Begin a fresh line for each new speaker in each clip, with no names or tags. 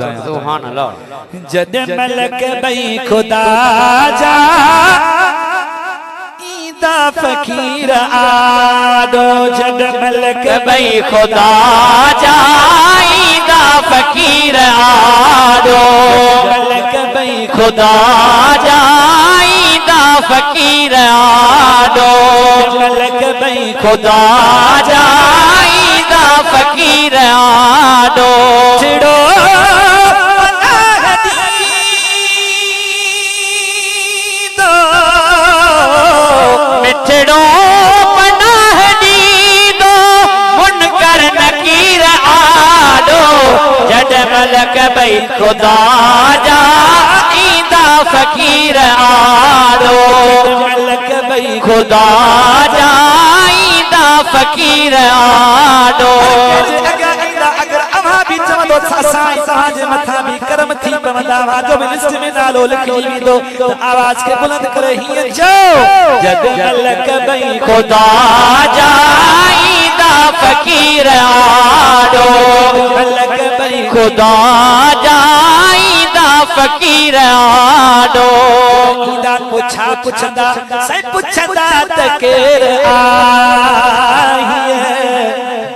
सुभान अल्लाह।
जद मलक बई खुदा जा ईदा फकीर आदो, जद मलक
बई खुदा जा ईदा फकीर आदो,
मलक बई
खुदा जा ईदा फकीर आदो,
मलक बई
खुदा जा ईदा फकीर आदो।
छिड़ो
मिठड़ो पनाह दीदो मुनकर नकीर आदो, जद मलक बई खुदा जा ईदा फकीर आदो,
मलक बई
खुदा जा ईदा फकीर आदो।
अगर अमा भी चवंदो साईं तव्हांजे मथां भी करम थी पवंदा हुआ जो भी लिस्ट में नालो लिखी वेंदो त आवाज खे बुलंद करे हीअं चओ, जद मलक बई
खुदा जा ईदा फकीर आदो,
मलक बई
खुदा जा ईदा फकीर आदो।
ईदा पुछा पुछंदा साईं पुछंदा त केर आई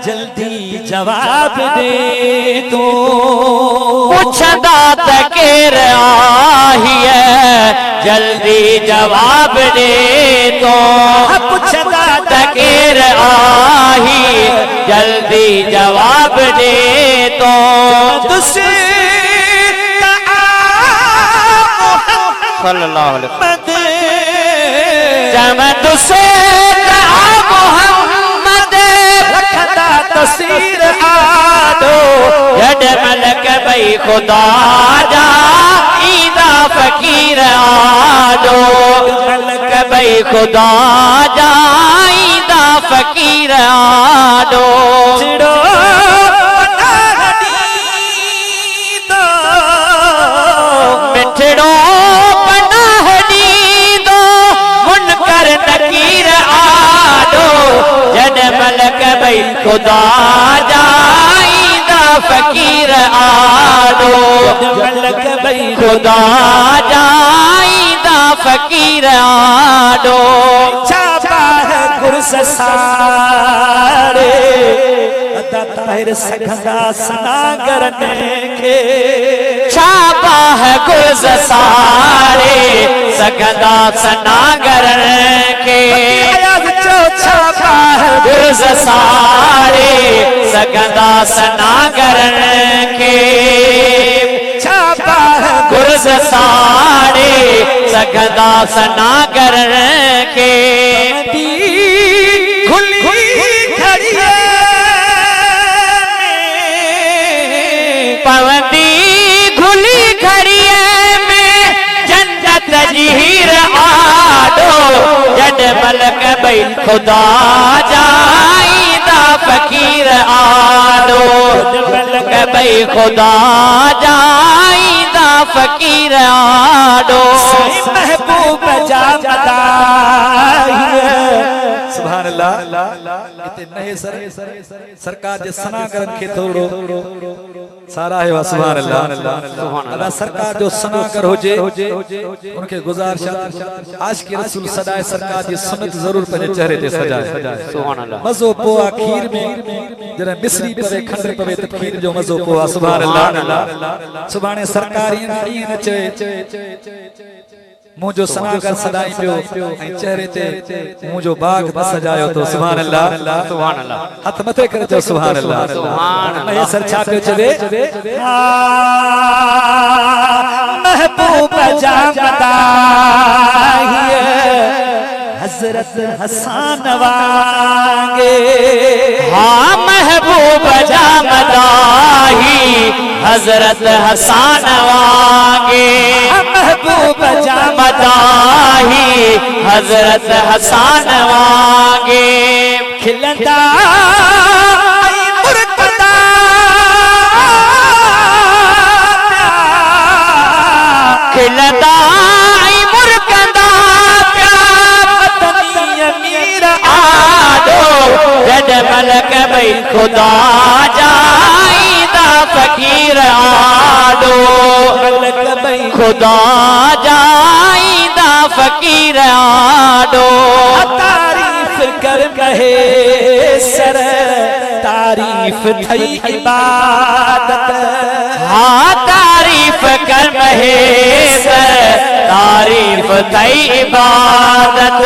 जल्दी जवाब दे तू,
पुछंदा त केर आई जल्दी जवाब दे तो,
पुछंदा
त केर आई जल्दी जवाब दे तो। सल्लल्लाहु अलैहि वसल्लम से मोहम्मद
रखदा तस्वीर आदो,
जद मलक बई खुदा जा ईदा फकीर आदो, मलक बई खुदा जा ईदा फकीर आदो।
चिड़ो
मिठड़ो पनाह दीदो मुनकर नकीर आदो, जद मलक बई खुदा जा ईदा फकीर आदो,
मलक बई
खुदा जा ईदा फकीर आदो।
छापा है कुर्स सारे अदा ताहिर सखदा सनागर के,
छापा है गुर्ज सारे सगदा सनागर के,
छापा है
गुर्ज सारे सगदा सनागर के,
छापा है
गुर्ज सारे सगदा सनागर के।
खुली खड़ी
पवंदी खुली खड़िए में जन्नत जहीर आदो, जद मलक बई खुदा जा ईदा फकीर आदो, मलक बई खुदा जा ईदा फकीर आदो।
महबूब जा सुभान अल्लाह। इते नए सरकार जे सनागरन खे थोड़ो सारा है सुभान अल्लाह। अदा सरकार जो सनागर होजे उनके गुजारिश आशिक रसूल सदाए सरकार जी सुन्नत जरूर पंहिंजे चेहरे ते सजाए।
सुभान अल्लाह।
मज़ो पोआ खीर में जरा मिस्री पवे खंड पवे त खीर जो मज़ो पोआ सुभान अल्लाह। सुभाणे सरकार ईअं न चए मुझो सनागर सदाई पियो ऐं चेहरे ते मुझो बाग बस सजायो तो सुभान अल्लाह।
सुभान अल्लाह।
हथ मथे करे चओ सुभान अल्लाह।
सुभान अल्लाह।
सर छा पियो चवे महबूब जा मदाही हजरत हसन वांगे,
हाँ महबूब जा मदाही हजरत हसन वांगे,
महबूब जा
मदाही हजरत हसन वांगे।
खिलंदा
खिलंदा मुर्कंदा जद मलक बई खुदा जा ईदा फकीर आदो,
कहे सर तारीफ थई इबादत
हाँ तारीफ कर महेश्वर तारीफ थई इबादत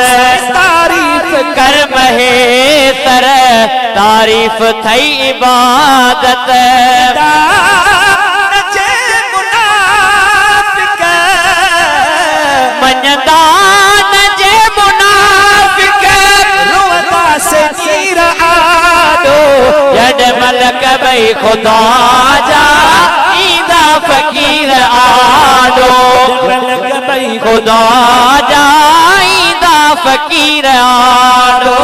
तारीफ कर महेश्वर तारीफ थई इबादत मनदान जे मुनाफिक
रोता से नीर आडो
जड मलक भई खुदा जा ईदा फकीर आडो
मलक भई
खुदा जा ईदा फकीर आडो